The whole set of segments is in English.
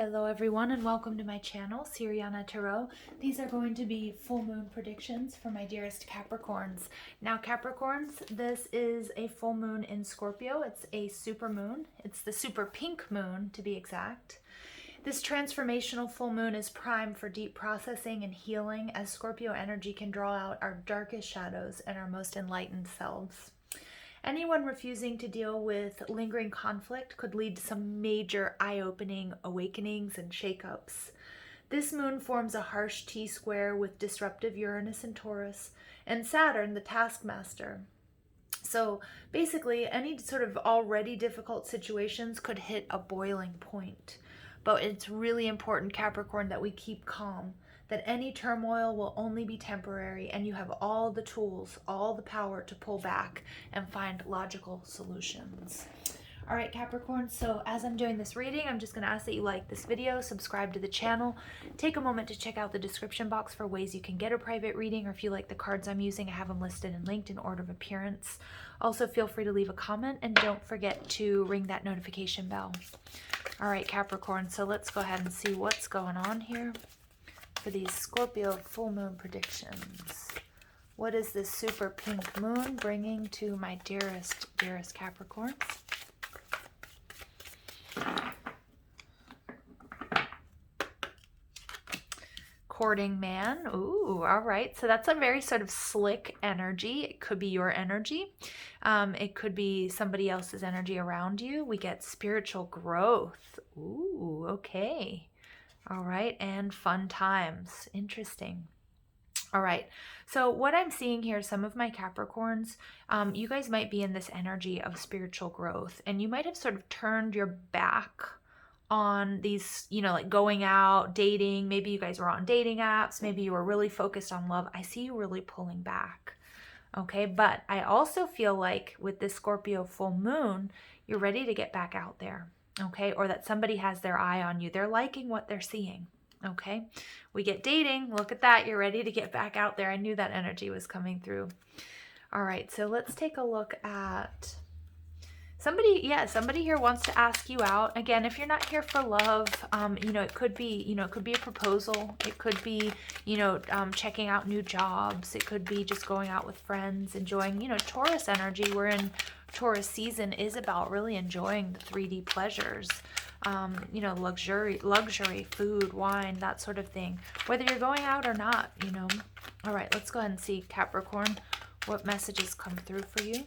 Hello everyone and welcome to my channel, Siriana Tarot. These are going to be full moon predictions for my dearest Capricorns. Now Capricorns, this is a full moon in Scorpio. It's a super moon. It's the super pink moon to be exact. This transformational full moon is prime for deep processing and healing, as Scorpio energy can draw out our darkest shadows and our most enlightened selves. Anyone refusing to deal with lingering conflict could lead to some major eye-opening awakenings and shakeups. This moon forms a harsh T-square with disruptive Uranus and Taurus, and Saturn, the taskmaster. So basically, any sort of already difficult situations could hit a boiling point. But it's really important, Capricorn, that we keep calm, that any turmoil will only be temporary, and you have all the tools, all the power to pull back and find logical solutions. All right, Capricorn, so as I'm doing this reading, I'm just going to ask that you like this video, subscribe to the channel, take a moment to check out the description box for ways you can get a private reading, or if you like the cards I'm using, I have them listed and linked in order of appearance. Also, feel free to leave a comment, and don't forget to ring that notification bell. All right, Capricorn, so let's go ahead and see what's going on here for these Scorpio full moon predictions. What is this super pink moon bringing to my dearest Capricorns? Courting man. Ooh, all right. So that's a very sort of slick energy. It could be your energy. It could be somebody else's energy around you. We get spiritual growth. Ooh, okay. All right, and fun times. Interesting. All right, so what I'm seeing here, some of my Capricorns, you guys might be in this energy of spiritual growth, and you might have sort of turned your back on these, like going out, dating. Maybe you guys were on dating apps. Maybe you were really focused on love. I see you really pulling back. Okay, but I also feel like with this Scorpio full moon, you're ready to get back out there. Okay, or that somebody has their eye on you. They're liking what they're seeing. Okay, we get dating. Look at that. You're ready to get back out there. I knew that energy was coming through. All right, so let's take a look at somebody. Yeah, somebody here wants to ask you out. Again, if you're not here for love, it could be, it could be a proposal. It could be, checking out new jobs. It could be just going out with friends, enjoying, Taurus energy. We're in Taurus season is about really enjoying the 3D pleasures, luxury, food, wine, that sort of thing, whether you're going out or not, All right, let's go ahead and see, Capricorn, what messages come through for you.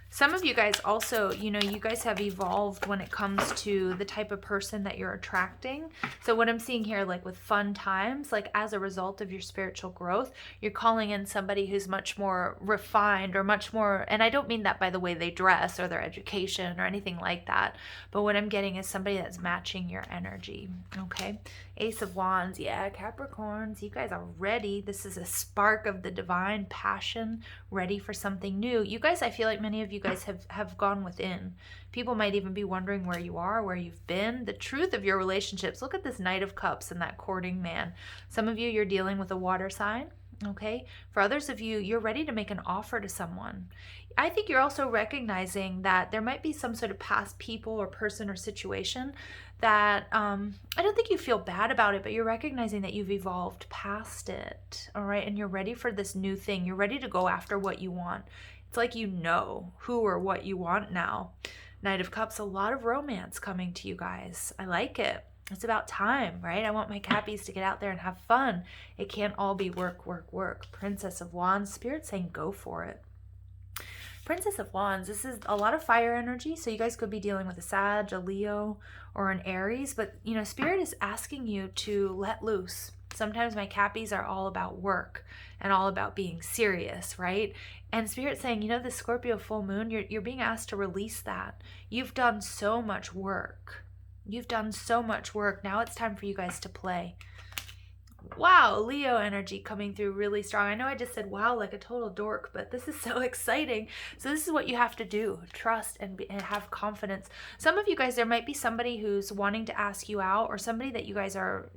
Some of you guys also, you guys have evolved when it comes to the type of person that you're attracting. So what I'm seeing here, like with fun times, like as a result of your spiritual growth, you're calling in somebody who's much more refined or much more, and I don't mean that by the way they dress or their education or anything like that, but what I'm getting is somebody that's matching your energy, okay? Ace of Wands, yeah, Capricorns, you guys are ready. This is a spark of the divine passion, ready for something new. You guys, I feel like many of you guys have gone within. People might even be wondering where you are, where you've been, the truth of your relationships. Look at this Knight of Cups and that courting man. Some of you, you're dealing with a water sign. Okay. For others of you, you're ready to make an offer to someone. I think you're also recognizing that there might be some sort of past people or person or situation that I don't think you feel bad about it, but you're recognizing that you've evolved past it. All right. And you're ready for this new thing. You're ready to go after what you want. It's like you know who or what you want now. Knight of Cups, a lot of romance coming to you guys. I like it. It's about time, right? I want my Cappies to get out there and have fun. It can't all be work, work, work. Princess of Wands, Spirit saying go for it. Princess of Wands, this is a lot of fire energy, so you guys could be dealing with a Sag, a Leo, or an Aries, but, Spirit is asking you to let loose. Sometimes my Cappies are all about work and all about being serious, right? And Spirit saying, this Scorpio full moon, you're being asked to release that. You've done so much work. You've done so much work. Now it's time for you guys to play. Wow, Leo energy coming through really strong. I know I just said wow like a total dork, but this is so exciting. So this is what you have to do. Trust and have confidence. Some of you guys, there might be somebody who's wanting to ask you out, or somebody that you guys are,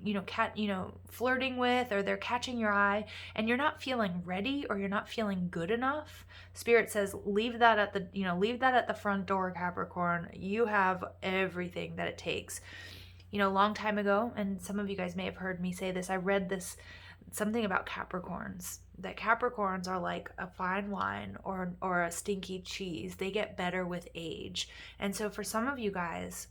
flirting with, or they're catching your eye and you're not feeling ready, or you're not feeling good enough. Spirit says leave that at the front door, Capricorn. You have everything that it takes. A long time ago, and some of you guys may have heard me say this, I read this, something about Capricorns, that Capricorns are like a fine wine or a stinky cheese. They get better with age. And so for some of you guys,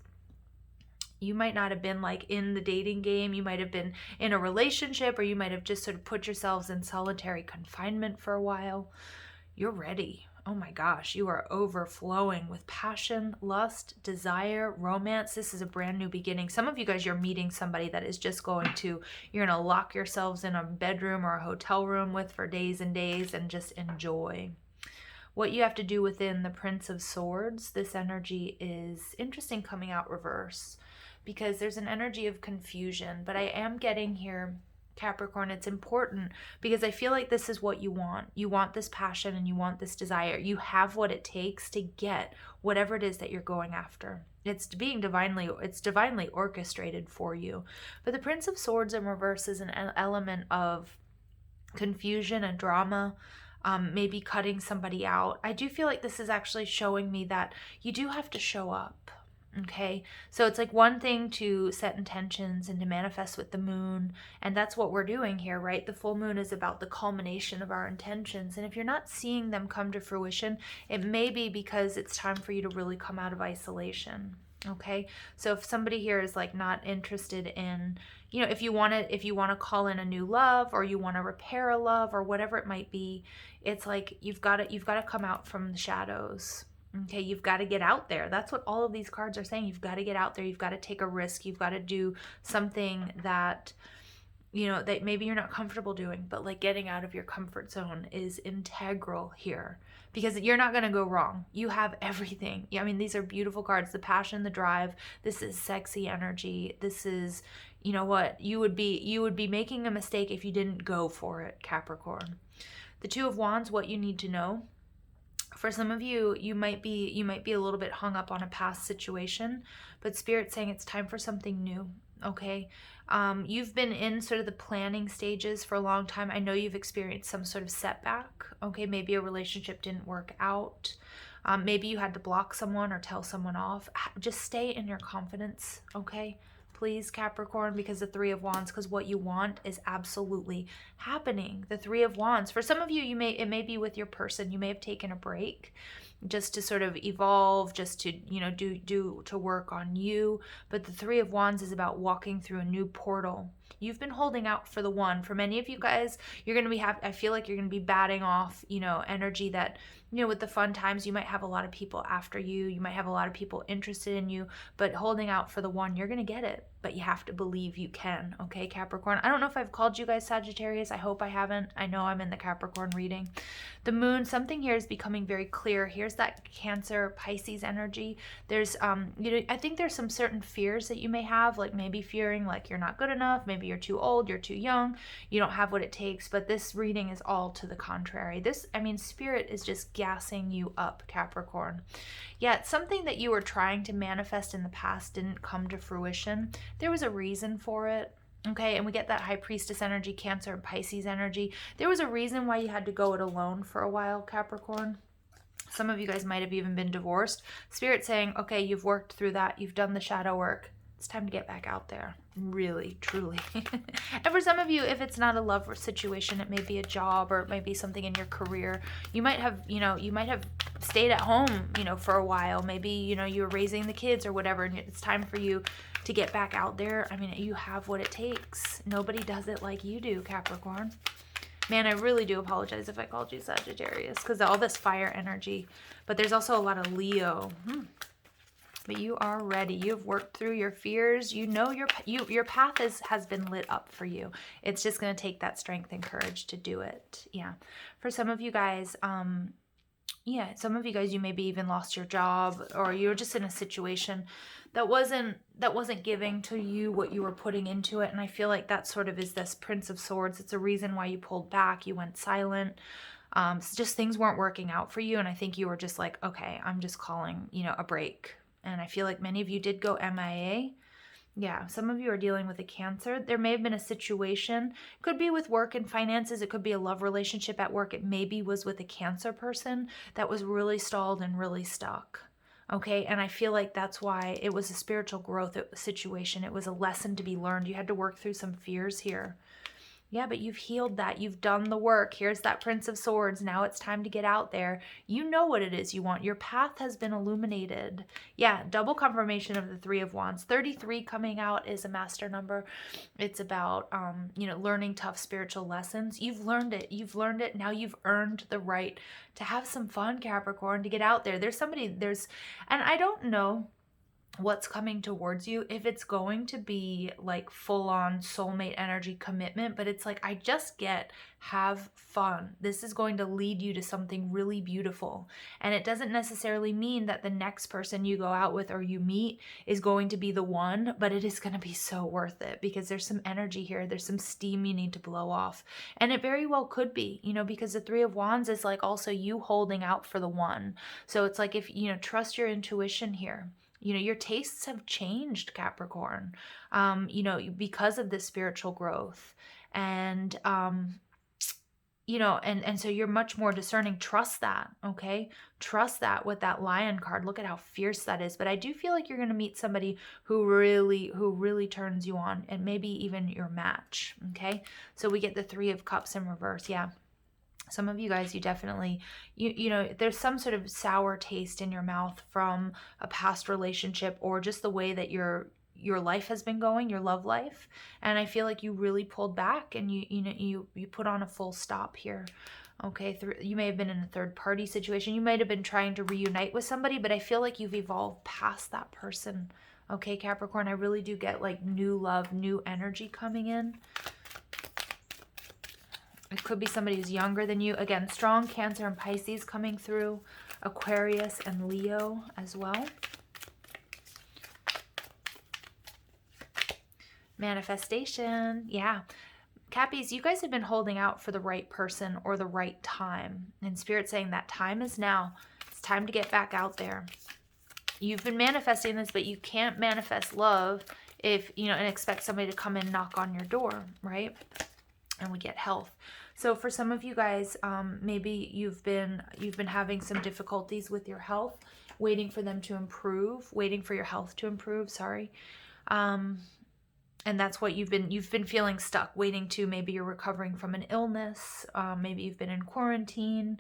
you might not have been like in the dating game. You might have been in a relationship, or you might have just sort of put yourselves in solitary confinement for a while. You're ready. Oh my gosh, you are overflowing with passion, lust, desire, romance. This is a brand new beginning. Some of you guys, you're meeting somebody that is just you're going to lock yourselves in a bedroom or a hotel room with for days and days and just enjoy. What you have to do within the Prince of Swords, this energy is interesting coming out reverse, because there's an energy of confusion, but I am getting here, Capricorn, it's important because I feel like this is what you want. You want this passion and you want this desire. You have what it takes to get whatever it is that you're going after. It's divinely orchestrated for you. But the Prince of Swords in reverse is an element of confusion and drama, maybe cutting somebody out. I do feel like this is actually showing me that you do have to show up. Okay, so it's like one thing to set intentions and to manifest with the moon, and that's what we're doing here, right? The full moon is about the culmination of our intentions, and if you're not seeing them come to fruition, it may be because it's time for you to really come out of isolation. Okay, so if somebody here is like not interested in, if you want to call in a new love, or you want to repair a love, or whatever it might be, it's like you've got to come out from the shadows. Okay, you've got to get out there. That's what all of these cards are saying. You've got to get out there. You've got to take a risk. You've got to do something that, that maybe you're not comfortable doing, but like getting out of your comfort zone is integral here, because you're not going to go wrong. You have everything. I mean, these are beautiful cards. The passion, the drive. This is sexy energy. This is, what you would be making a mistake if you didn't go for it, Capricorn. The Two of Wands, what you need to know. For some of you, you might be a little bit hung up on a past situation, but Spirit's saying it's time for something new. Okay, you've been in sort of the planning stages for a long time. I know you've experienced some sort of setback. Okay, maybe a relationship didn't work out. Maybe you had to block someone or tell someone off. Just stay in your confidence. Okay, please, Capricorn, because the Three of Wands, because what you want is absolutely happening. The Three of Wands. For some of you, it may be with your person. You may have taken a break just to sort of evolve, just to, to work on you. But the Three of Wands is about walking through a new portal. You've been holding out for the one. For many of you guys, you're going to be I feel like you're going to be batting off, energy that, with the fun times, you might have a lot of people after you. You might have a lot of people interested in you, but holding out for the one, you're going to get it. But you have to believe you can. Okay, Capricorn. I don't know if I've called you guys Sagittarius. I hope I haven't. I know I'm in the Capricorn reading. The moon, something here is becoming very clear. Here's that Cancer, Pisces energy. There's, I think there's some certain fears that you may have, like maybe fearing like you're not good enough. Maybe you're too old, you're too young, you don't have what it takes. But this reading is all to the contrary. Spirit is just gassing you up, Capricorn. Yeah, something that you were trying to manifest in the past didn't come to fruition. There was a reason for it. Okay, and we get that High Priestess energy, Cancer and Pisces energy. There was a reason why you had to go it alone for a while, Capricorn. Some of you guys might have even been divorced. Spirit saying, okay, you've worked through that. You've done the shadow work. It's time to get back out there. Really, truly. And for some of you, if it's not a love situation, it may be a job, or it might be something in your career. You might have stayed at home, for a while. Maybe, you were raising the kids or whatever, and it's time for you to get back out there. I mean, you have what it takes. Nobody does it like you do, Capricorn. Man, I really do apologize if I called you Sagittarius, because all this fire energy, but there's also a lot of Leo. But you are ready. You've worked through your fears. Your path has been lit up for you. It's just going to take that strength and courage to do it. Yeah. For some of you guys, Yeah, some of you guys, you maybe even lost your job, or you're just in a situation that wasn't giving to you what you were putting into it. And I feel like that sort of is this Prince of Swords. It's a reason why you pulled back, you went silent. Just things weren't working out for you, and I think you were just like, okay, I'm just calling, a break. And I feel like many of you did go MIA. Yeah, some of you are dealing with a Cancer. There may have been a situation, could be with work and finances. It could be a love relationship at work. It maybe was with a Cancer person that was really stalled and really stuck. Okay, and I feel like that's why it was a spiritual growth situation. It was a lesson to be learned. You had to work through some fears here. Yeah, but you've healed that. You've done the work. Here's that Prince of Swords. Now it's time to get out there. You know what it is you want. Your path has been illuminated. Yeah, double confirmation of the Three of Wands. 33 coming out is a master number. It's about, learning tough spiritual lessons. You've learned it. You've learned it. Now you've earned the right to have some fun, Capricorn, to get out there. And I don't know what's coming towards you, if it's going to be like full-on soulmate energy commitment, but it's like, I just get have fun. This is going to lead you to something really beautiful. And it doesn't necessarily mean that the next person you go out with or you meet is going to be the one, but it is going to be so worth it, because there's some energy here. There's some steam you need to blow off. And it very well could be, because the Three of Wands is like also you holding out for the one. So it's like, if, trust your intuition here. Your tastes have changed, Capricorn, because of this spiritual growth. And, and so you're much more discerning. Trust that, okay? Trust that with that Lion card. Look at how fierce that is. But I do feel like you're going to meet somebody who really turns you on, and maybe even your match, okay? So we get the Three of Cups in reverse, yeah. Some of you guys, you definitely, there's some sort of sour taste in your mouth from a past relationship, or just the way that your life has been going, your love life. And I feel like you really pulled back, and you put on a full stop here. Okay, you may have been in a third party situation. You might have been trying to reunite with somebody, but I feel like you've evolved past that person. Okay, Capricorn, I really do get like new love, new energy coming in. It could be somebody who's younger than you. Again, strong Cancer and Pisces coming through. Aquarius and Leo as well. Manifestation. Yeah. Cappies, you guys have been holding out for the right person or the right time. And Spirit's saying that time is now. It's time to get back out there. You've been manifesting this, but you can't manifest love if, and expect somebody to come and knock on your door, right? And we get health. So for some of you guys, maybe you've been having some difficulties with your health, waiting for them to improve, waiting for your health to improve, sorry. And that's what you've been feeling stuck, waiting to, maybe you're recovering from an illness, maybe you've been in quarantine.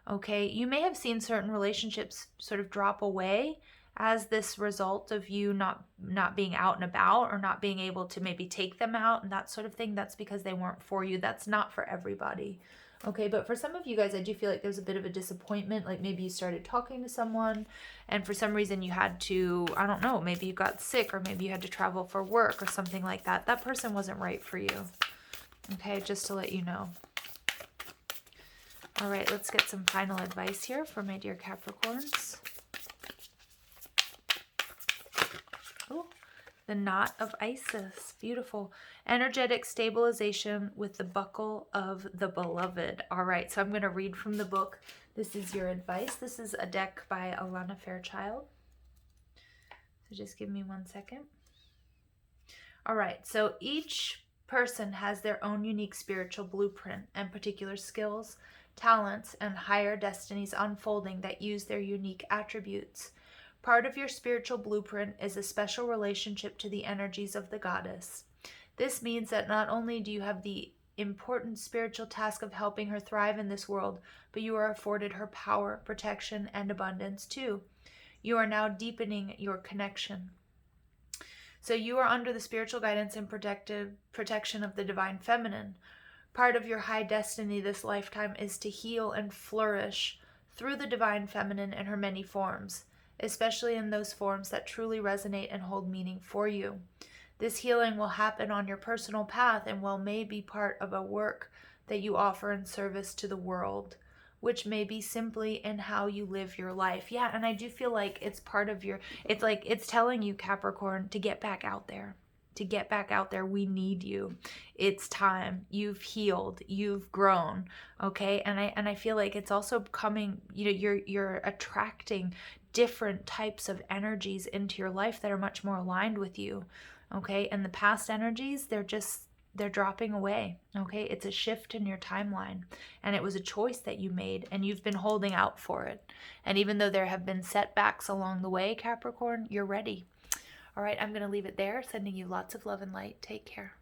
Okay, you may have seen certain relationships sort of drop away as this result of you not being out and about, or not being able to maybe take them out and that sort of thing. That's because they weren't for you. That's not for everybody. Okay, but for some of you guys, I do feel like there's a bit of a disappointment. Like maybe you started talking to someone and for some reason you had to, I don't know, maybe you got sick, or maybe you had to travel for work or something like that. That person wasn't right for you. Okay, just to let you know. All right, let's get some final advice here for my dear Capricorns. Oh, the Knot of Isis. Beautiful. Energetic stabilization with the Buckle of the Beloved. All right, so I'm going to read from the book. This is your advice. This is a deck by Alana Fairchild. So just give me 1 second. All right, so each person has their own unique spiritual blueprint and particular skills, talents, and higher destinies unfolding that use their unique attributes. Part of your spiritual blueprint is a special relationship to the energies of the goddess. This means that not only do you have the important spiritual task of helping her thrive in this world, but you are afforded her power, protection, and abundance too. You are now deepening your connection. So you are under the spiritual guidance and protection of the divine feminine. Part of your high destiny this lifetime is to heal and flourish through the divine feminine in her many forms, especially in those forms that truly resonate and hold meaning for you. This healing will happen on your personal path and may be part of a work that you offer in service to the world. which may be simply in how you live your life. Yeah, and I do feel like it's part of your, it's like it's telling you, Capricorn, to get back out there. To get back out there. We need you. It's time. You've healed. You've grown. Okay? And I feel like it's also coming, you know, you're attracting different types of energies into your life that are much more aligned with you. Okay? And the past energies, they're dropping away. Okay? It's a shift in your timeline, and it was a choice that you made, and you've been holding out for it. And even though there have been setbacks along the way, Capricorn, you're ready. All right, I'm going to leave it there, sending you lots of love and light. Take care.